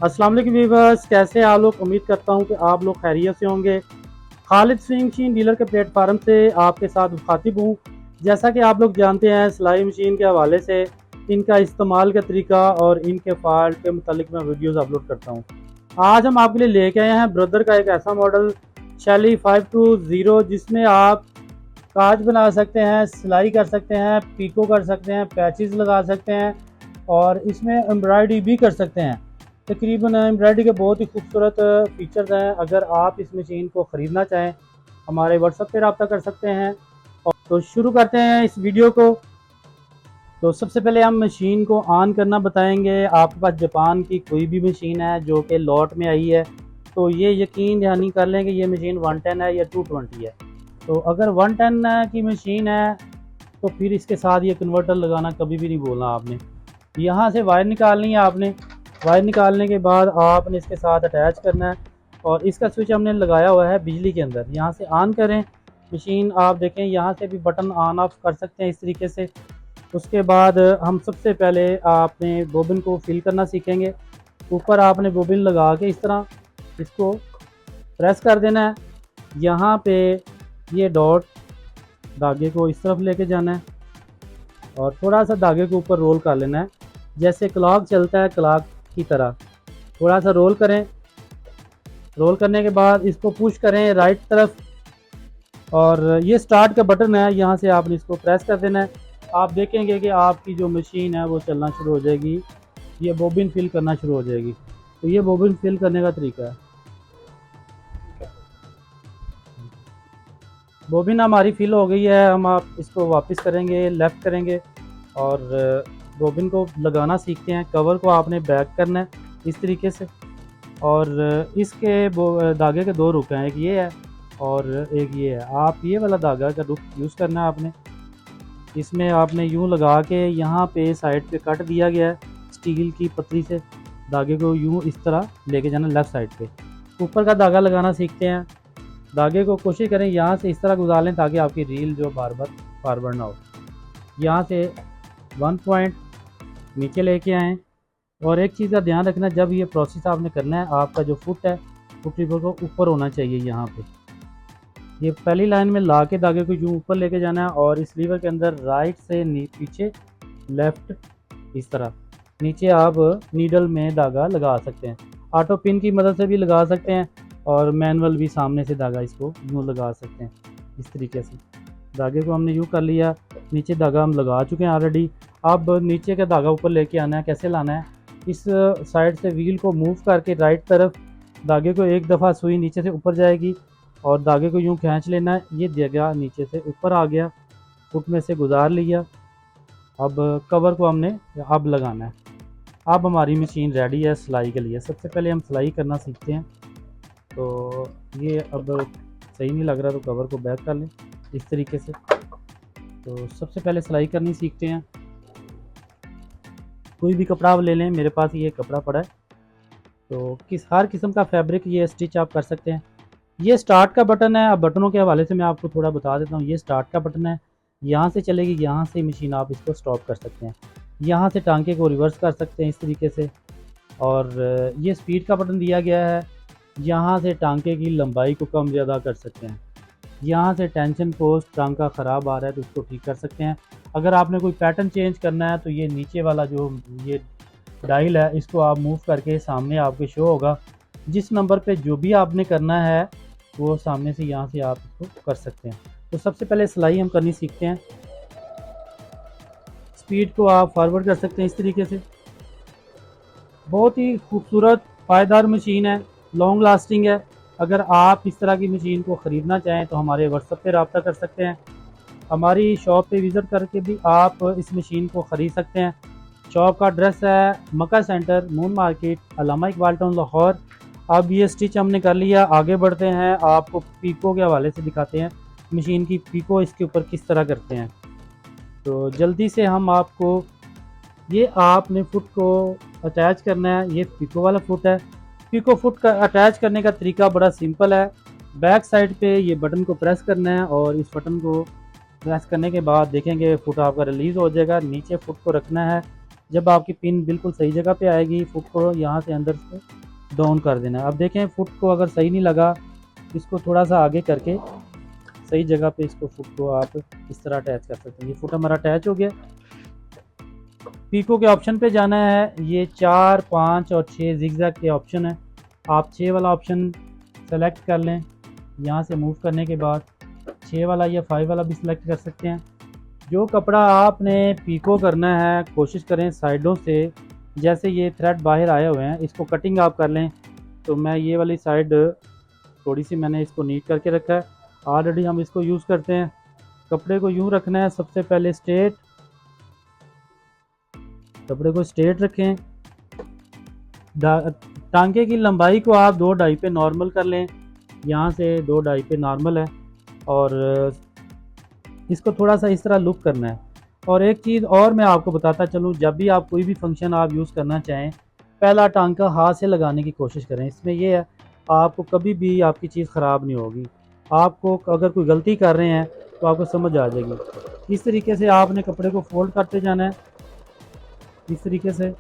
अस्सलाम वालेकुम व्यूअर्स, कैसे हैं आप लोग। उम्मीद करता हूं कि आप लोग खैरियत से होंगे। खालिद सिंह मशीन डीलर के प्लेटफार्म से आपके साथ मुखातिब हूं। जैसा कि आप लोग जानते हैं, सिलाई मशीन के हवाले से इनका इस्तेमाल का तरीका और इनके फॉल्ट के मुतालिक मैं वीडियोस अपलोड करता हूं। आज हम आपके लिए लेके आए हैं ब्रदर का एक ऐसा मॉडल शैली 520, जिसमें आप काज बना सकते हैं, सिलाई कर सकते हैं, पीको कर सकते हैं, पैचेस लगा सकते हैं और इसमें एम्ब्रॉयडरी भी कर सकते हैं। तकरीबन एम्ब्रॉयडरी के बहुत ही खूबसूरत फीचर्स हैं। अगर आप इस मशीन को ख़रीदना चाहें, हमारे व्हाट्सएप पे रब्ता कर सकते हैं। और तो शुरू करते हैं इस वीडियो को। तो सबसे पहले हम मशीन को ऑन करना बताएंगे। आपके पास जापान की कोई भी मशीन है जो कि लॉट में आई है, तो ये यकीन दहानी कर लें कि ये मशीन 110 है या 220 है। तो अगर 110 की मशीन है तो फिर इसके साथ ये कन्वर्टर लगाना कभी भी नहीं बोलना आपने। यहाँ से वायर निकालनी है आपने। वायर निकालने के बाद आपने इसके साथ अटैच करना है और इसका स्विच हमने लगाया हुआ है बिजली के अंदर। यहाँ से ऑन करें मशीन, आप देखें यहाँ से भी बटन ऑन ऑफ कर सकते हैं इस तरीके से। उसके बाद हम सबसे पहले आपने बोबिन को फिल करना सीखेंगे। ऊपर आपने बोबिन लगा के इस तरह इसको प्रेस कर देना है। यहाँ पे ये डॉट धागे को इस तरफ लेके जाना है और थोड़ा सा धागे के ऊपर रोल कर लेना है, जैसे क्लॉक चलता है क्लॉक की तरह। थोड़ा सा रोल करें। रोल करने के बाद इसको पुश करें राइट तरफ और ये स्टार्ट का बटन है, यहाँ से आपने इसको प्रेस कर देना है। आप देखेंगे कि आपकी जो मशीन है वो चलना शुरू हो जाएगी, ये बोबिन फिल करना शुरू हो जाएगी। तो ये बोबिन फिल करने का तरीका है। बोबिन हमारी फिल हो गई है। हम आप इसको वापस करेंगे, लेफ़्ट करेंगे और बोबिन को लगाना सीखते हैं। कवर को आपने बैक करना है इस तरीके से और इसके धागे के दो रुख हैं, एक ये है और एक ये है। आप ये वाला धागा का रुख यूज़ करना है आपने। इसमें आपने यूँ लगा के यहाँ पे साइड पे कट दिया गया है स्टील की पतली से। धागे को यूँ इस तरह लेके जाना लेफ़्ट साइड पे। ऊपर का धागा लगाना सीखते हैं। धागे को कोशिश करें यहाँ से इस तरह गुजार लें ताकि आपकी रील जो बार बार फारवर्ड ना हो। यहाँ से 1 पॉइंट नीचे लेके आएँ। और एक चीज़ का ध्यान रखना, जब ये प्रोसेस आपने करना है, आपका जो फुट है फुट लीवर को ऊपर होना चाहिए। यहाँ पे ये पहली लाइन में ला के धागे को यूँ ऊपर लेके जाना है और इस लीवर के अंदर राइट से पीछे लेफ़्ट इस तरह नीचे आप नीडल में धागा लगा सकते हैं। ऑटो पिन की मदद से भी लगा सकते हैं और मैनुअल भी सामने से धागा इसको यूँ लगा सकते हैं इस तरीके से। धागे को हमने यूँ कर लिया, नीचे धागा हम लगा चुके हैं ऑलरेडी। अब नीचे का धागा ऊपर लेके आना है। कैसे लाना है, इस साइड से व्हील को मूव करके राइट तरफ धागे को एक दफ़ा सुई नीचे से ऊपर जाएगी और धागे को यूँ खींच लेना है। ये धागा नीचे से ऊपर आ गया, फुट में से गुजार लिया। अब कवर को हमने अब लगाना है। अब हमारी मशीन रेडी है सिलाई के लिए। सबसे पहले हम सिलाई करना सीखते हैं। तो ये अब सही नहीं लग रहा तो कवर को बैक कर लें इस तरीके से। तो सबसे पहले सिलाई करनी सीखते हैं। कोई भी कपड़ा ले लें, मेरे पास ये कपड़ा पड़ा है तो हर किस्म का फैब्रिक ये स्टिच आप कर सकते हैं। ये स्टार्ट का बटन है। अब बटनों के हवाले से मैं आपको थोड़ा बता देता हूँ। ये स्टार्ट का बटन है, यहाँ से चलेगी, यहाँ से मशीन आप इसको स्टॉप कर सकते हैं। यहाँ से टांके को रिवर्स कर सकते हैं इस तरीके से। और ये स्पीड का बटन दिया गया है, यहाँ से टांके की लंबाई को कम ज़्यादा कर सकते हैं। यहाँ से टेंशन पोस्ट टांका ख़राब आ रहा है तो उसको ठीक कर सकते हैं। अगर आपने कोई पैटर्न चेंज करना है तो ये नीचे वाला जो ये डायल है इसको आप मूव करके सामने आपके शो होगा। जिस नंबर पे जो भी आपने करना है वो सामने से यहाँ से आप इसको कर सकते हैं। तो सबसे पहले सिलाई हम करनी सीखते हैं। स्पीड को आप फॉरवर्ड कर सकते हैं इस तरीके से। बहुत ही खूबसूरत पायदार मशीन है, लॉन्ग लास्टिंग है। अगर आप इस तरह की मशीन को ख़रीदना चाहें तो हमारे व्हाट्सएप पे रब्ता कर सकते हैं। हमारी शॉप पे विज़िट करके भी आप इस मशीन को ख़रीद सकते हैं। शॉप का एड्रेस है मक्का सेंटर, मून मार्केट, अल्लामा इकबाल टाउन, लाहौर। अब ये स्टिच हमने कर लिया, आगे बढ़ते हैं। आपको पीको के हवाले से दिखाते हैं मशीन की पीको इसके ऊपर किस तरह करते हैं। तो जल्दी से हम आपको, ये आपने फुट को अटैच करना है। ये पीको वाला फुट है। पीको फुट का अटैच करने का तरीका बड़ा सिंपल है। बैक साइड पे ये बटन को प्रेस करना है और इस बटन को प्रेस करने के बाद देखेंगे फुट आपका रिलीज़ हो जाएगा। नीचे फुट को रखना है जब आपकी पिन बिल्कुल सही जगह पे आएगी, फुट को यहाँ से अंदर से डाउन कर देना है। अब देखें फुट को अगर सही नहीं लगा, इसको थोड़ा सा आगे करके सही जगह पे इसको फुट को आप इस तरह अटैच कर सकते हैं। ये फुट हमारा अटैच हो गया। पीको के ऑप्शन पे जाना है। ये 4, 5 और 6 जिगजैग के ऑप्शन है। आप 6 वाला ऑप्शन सेलेक्ट कर लें। यहाँ से मूव करने के बाद 6 वाला या 5 वाला भी सिलेक्ट कर सकते हैं। जो कपड़ा आपने पीको करना है, कोशिश करें साइडों से, जैसे ये थ्रेड बाहर आए हुए हैं, इसको कटिंग आप कर लें। तो मैं ये वाली साइड थोड़ी सी मैंने इसको नीट करके रखा है, ऑलरेडी हम इसको यूज़ करते हैं। कपड़े को यूँ रखना है, सबसे पहले स्ट्रेट, कपड़े को स्ट्रेट रखें। टांके की लंबाई को आप 2.5 पे नॉर्मल कर लें। यहाँ से 2.5 पे नॉर्मल है, और इसको थोड़ा सा इस तरह लुक करना है। और एक चीज़ और मैं आपको बताता चलूँ, जब भी आप कोई भी फंक्शन आप यूज़ करना चाहें, पहला टांका हाथ से लगाने की कोशिश करें। इसमें यह है, आपको कभी भी आपकी चीज़ ख़राब नहीं होगी। आपको अगर कोई गलती कर रहे हैं तो आपको समझ आ जाएगी। इस तरीके से आपने कपड़े को फोल्ड करते जाना है, इस तरीके से।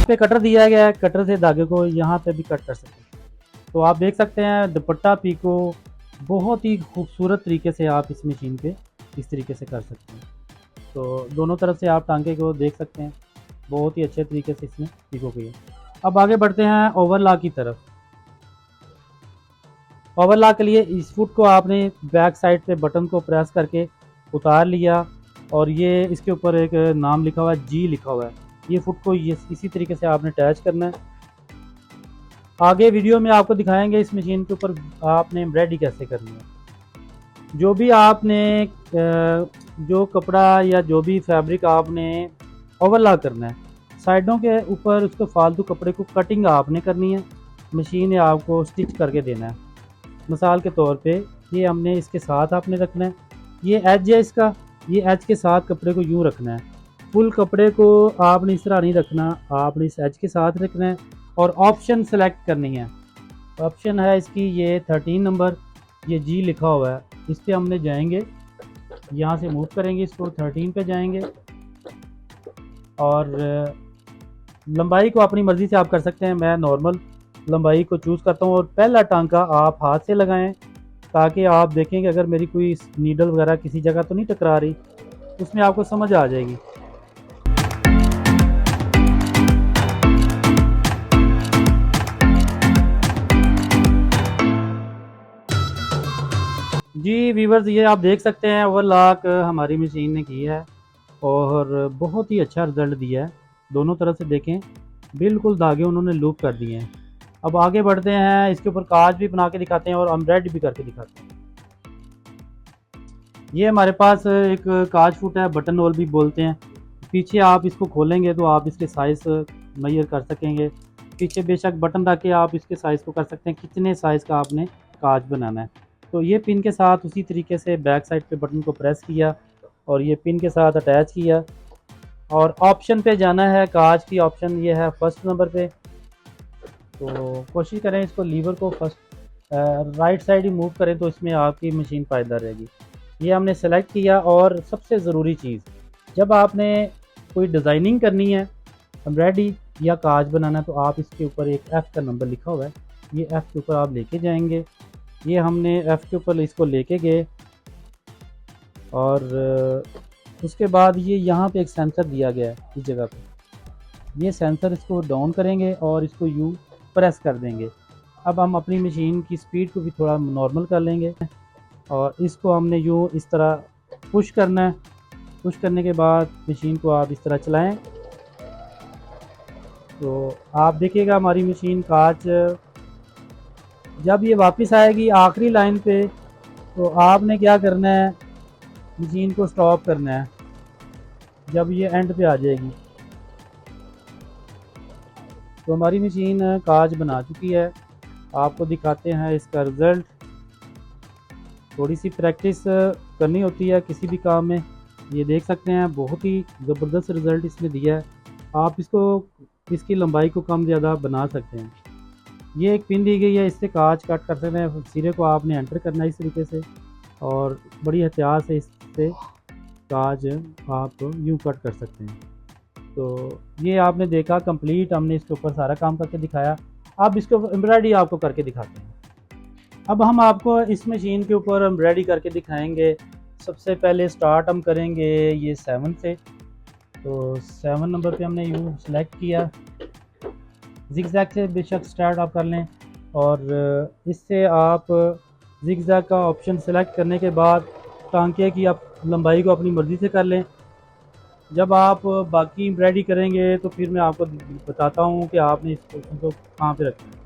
पे कटर दिया गया है, कटर से धागे को यहाँ पे भी कट कर सकते हैं। तो आप देख सकते हैं दुपट्टा पीको बहुत ही खूबसूरत तरीके से आप इस मशीन पे इस तरीके से कर सकते हैं। तो दोनों तरफ से आप टांके को देख सकते हैं, बहुत ही अच्छे तरीके से इसमें पीको की है। अब आगे बढ़ते हैं ओवरलॉक की तरफ। ओवरलॉक के लिए इस फुट को आपने बैक साइड पे बटन को प्रेस करके उतार लिया, और ये इसके ऊपर एक नाम लिखा हुआ है, जी लिखा हुआ है। ये फुट को ये इसी तरीके से आपने अटैच करना है। आगे वीडियो में आपको दिखाएंगे इस मशीन के ऊपर आपने एम्ब्रॉयडरी कैसे करनी है। जो भी आपने जो कपड़ा या जो भी फैब्रिक आपने ओवरलॉक करना है, साइडों के ऊपर उसको फालतू कपड़े को कटिंग आपने करनी है, मशीन ने आपको स्टिच करके देना है। मिसाल के तौर पे ये हमने इसके साथ आपने रखना है, ये एज है इसका, ये एज के साथ कपड़े को यूँ रखना है। फुल कपड़े को आपने इस तरह नहीं रखना, आपने इस एज के साथ रखना है। और ऑप्शन सेलेक्ट करनी है। ऑप्शन है इसकी ये 13 नंबर, ये जी लिखा हुआ है, इस पर हमने जाएंगे, यहाँ से मूव करेंगे, इसको 13 पे जाएंगे। और लंबाई को अपनी मर्ज़ी से आप कर सकते हैं, मैं नॉर्मल लंबाई को चूज़ करता हूँ। और पहला टांका आप हाथ से लगाएं, ताकि आप देखें कि अगर मेरी कोई नीडल वगैरह किसी जगह तो नहीं टकरा रही, उसमें आपको समझ आ जाएगी। जी वीवर्स, ये आप देख सकते हैं ओवरलॉक हमारी मशीन ने की है, और बहुत ही अच्छा रिज़ल्ट दिया है। दोनों तरफ से देखें, बिल्कुल धागे उन्होंने लूप कर दिए हैं। अब आगे बढ़ते हैं, इसके ऊपर काज भी बना के दिखाते हैं और एम्ब्रॉयडरी भी करके दिखाते हैं। ये हमारे पास एक काज फुट है, बटन होल भी बोलते हैं। पीछे आप इसको खोलेंगे तो आप इसके साइज़ मेजर कर सकेंगे। पीछे बेशक बटन रख के आप इसके साइज़ को कर सकते हैं, कितने साइज़ का आपने काज बनाना है। तो ये पिन के साथ उसी तरीके से बैक साइड पे बटन को प्रेस किया और ये पिन के साथ अटैच किया, और ऑप्शन पे जाना है। काज की ऑप्शन ये है फर्स्ट नंबर पे, तो कोशिश करें इसको लीवर को फर्स्ट राइट साइड ही मूव करें, तो इसमें आपकी मशीन पायदार रहेगी। ये हमने सेलेक्ट किया। और सबसे ज़रूरी चीज़, जब आपने कोई डिज़ाइनिंग करनी है, एम्ब्रॉयडरी या काज बनाना है, तो आप इसके ऊपर एक F का नंबर लिखा हुआ है, ये F के ऊपर आप लेके जाएंगे। ये हमने F के ऊपर इसको लेके गए, और उसके बाद ये यहाँ पे एक सेंसर दिया गया है इस जगह पे। ये सेंसर इसको डाउन करेंगे और इसको यू प्रेस कर देंगे। अब हम अपनी मशीन की स्पीड को भी थोड़ा नॉर्मल कर लेंगे, और इसको हमने यूँ इस तरह पुश करना है। पुश करने के बाद मशीन को आप इस तरह चलाएं, तो आप देखिएगा हमारी मशीन कांच जब ये वापस आएगी आखिरी लाइन पे, तो आपने क्या करना है, मशीन को स्टॉप करना है जब ये एंड पे आ जाएगी। तो हमारी मशीन कांच बना चुकी है, आपको दिखाते हैं इसका रिज़ल्ट। थोड़ी सी प्रैक्टिस करनी होती है किसी भी काम में। ये देख सकते हैं बहुत ही ज़बरदस्त रिज़ल्ट इसमें दिया है। आप इसको इसकी लंबाई को कम ज़्यादा बना सकते हैं। ये एक पिन दी गई है, इससे कांच कट कर सकते हैं। सिरे को आपने एंटर करना है इस तरीके से और बड़ी एहतियात से इससे कांच आप यूँ कट कर सकते हैं। तो ये आपने देखा कंप्लीट, हमने इसके ऊपर सारा काम करके दिखाया। अब इसको एम्ब्रॉयडरी आपको करके दिखाते हैं। अब हम आपको इस मशीन के ऊपर एम्ब्रॉयडरी करके दिखाएंगे। सबसे पहले स्टार्ट हम करेंगे ये 7 से। तो 7 नंबर पे हमने यू सेलेक्ट किया। जिगजैग से बेशक स्टार्ट आप कर लें और इससे आप जिगजैग का ऑप्शन सेलेक्ट करने के बाद टांके की आप लंबाई को अपनी मर्ज़ी से कर लें। जब आप बाकी एम्ब्रॉयडरी करेंगे तो फिर मैं आपको बताता हूँ कि आपने इस पोर्शन को कहाँ पे रखना है।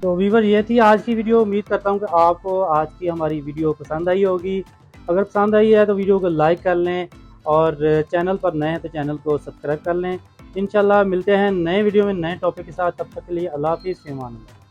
तो वीवर ये थी आज की वीडियो। उम्मीद करता हूँ कि आपको आज की हमारी वीडियो पसंद आई होगी। अगर पसंद आई है तो वीडियो को लाइक कर लें और चैनल पर नए हैं तो चैनल को सब्सक्राइब कर लें। इंशाल्लाह मिलते हैं नए वीडियो में नए टॉपिक के साथ। तब तक के लिए अल्लाह हाफिज़, फ़ी अमान अल्लाह।